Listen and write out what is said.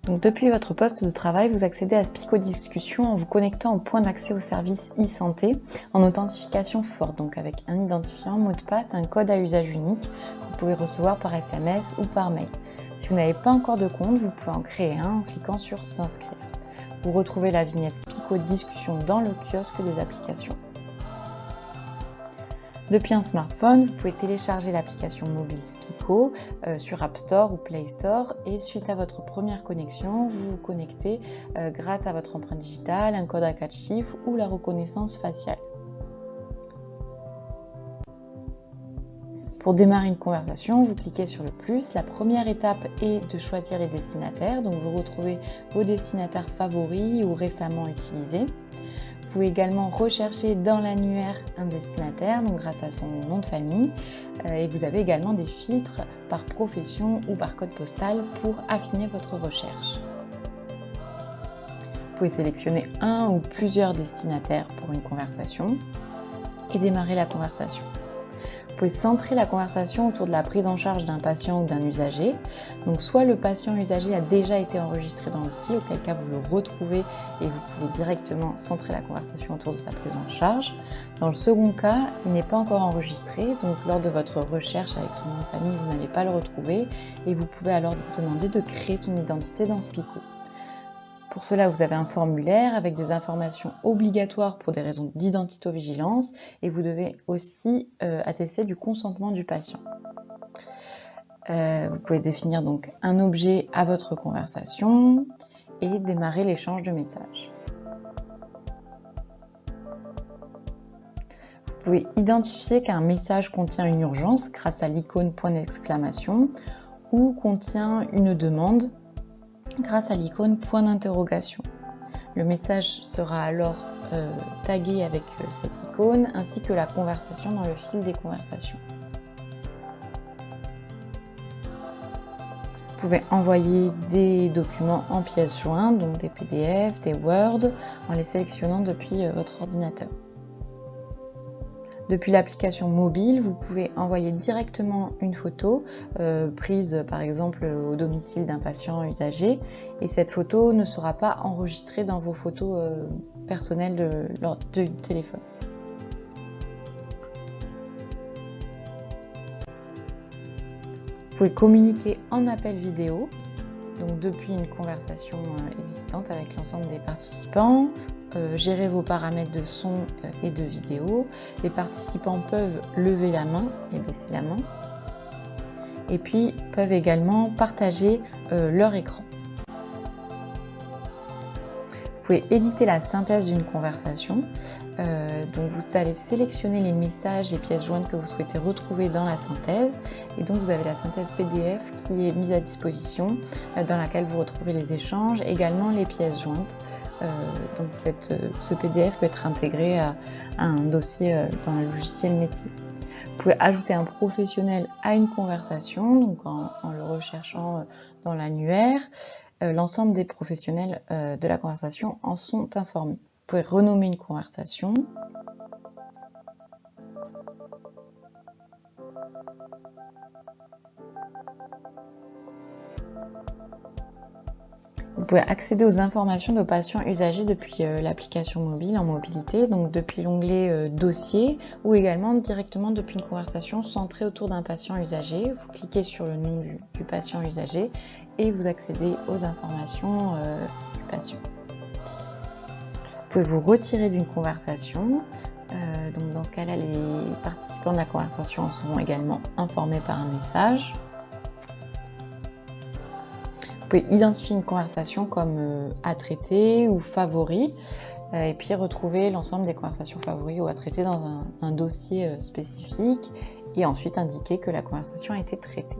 Donc, depuis votre poste de travail, vous accédez à Spico Discussion en vous connectant au point d'accès au service e-santé en authentification forte, donc avec un identifiant, mot de passe, un code à usage unique que vous pouvez recevoir par SMS ou par mail. Si vous n'avez pas encore de compte, vous pouvez en créer un en cliquant sur s'inscrire. Vous retrouvez la vignette Spico Discussion dans le kiosque des applications. Depuis un smartphone, vous pouvez télécharger l'application mobile Spico sur App Store ou Play Store et suite à votre première connexion, vous vous connectez grâce à votre empreinte digitale, un code à 4 chiffres ou la reconnaissance faciale. Pour démarrer une conversation, vous cliquez sur le plus. La première étape est de choisir les destinataires, donc vous retrouvez vos destinataires favoris ou récemment utilisés. Vous pouvez également rechercher dans l'annuaire un destinataire, donc grâce à son nom de famille. Et vous avez également des filtres par profession ou par code postal pour affiner votre recherche. Vous pouvez sélectionner un ou plusieurs destinataires pour une conversation et démarrer la conversation. Vous pouvez centrer la conversation autour de la prise en charge d'un patient ou d'un usager. Donc soit le patient usager a déjà été enregistré dans l'outil, auquel cas vous le retrouvez et vous pouvez directement centrer la conversation autour de sa prise en charge. Dans le second cas, il n'est pas encore enregistré, donc lors de votre recherche avec son nom de famille, vous n'allez pas le retrouver et vous pouvez alors demander de créer son identité dans Spico. Pour cela, vous avez un formulaire avec des informations obligatoires pour des raisons d'identitovigilance et vous devez aussi attester du consentement du patient. Vous pouvez définir donc un objet à votre conversation et démarrer l'échange de messages. Vous pouvez identifier qu'un message contient une urgence grâce à l'icône point d'exclamation ou contient une demande grâce à l'icône point d'interrogation. Le message sera alors tagué avec cette icône ainsi que la conversation dans le fil des conversations. Vous pouvez envoyer des documents en pièces jointes, donc des PDF, des Word, en les sélectionnant depuis votre ordinateur. Depuis l'application mobile, vous pouvez envoyer directement une photo prise par exemple au domicile d'un patient usagé et cette photo ne sera pas enregistrée dans vos photos personnelles du téléphone. Vous pouvez communiquer en appel vidéo, donc depuis une conversation existante avec l'ensemble des participants. Gérer vos paramètres de son et de vidéo. Les participants peuvent lever la main et baisser la main. Et puis peuvent également partager leur écran. Vous pouvez éditer la synthèse d'une conversation. Donc vous allez sélectionner les messages et pièces jointes que vous souhaitez retrouver dans la synthèse. Et donc vous avez la synthèse PDF qui est mise à disposition, dans laquelle vous retrouvez les échanges, également les pièces jointes. Donc ce PDF peut être intégré à un dossier dans le logiciel métier. Vous pouvez ajouter un professionnel à une conversation, donc en le recherchant dans l'annuaire. L'ensemble des professionnels de la conversation en sont informés. Vous pouvez renommer une conversation. Vous pouvez accéder aux informations de patients usagers depuis l'application mobile en mobilité, donc depuis l'onglet dossier ou également directement depuis une conversation centrée autour d'un patient usagé. Vous cliquez sur le nom du patient usagé et vous accédez aux informations du patient. Vous pouvez vous retirer d'une conversation. Donc dans ce cas-là, les participants de la conversation en seront également informés par un message. Vous pouvez identifier une conversation comme à traiter ou favori et puis retrouver l'ensemble des conversations favoris ou à traiter dans un dossier spécifique et ensuite indiquer que la conversation a été traitée.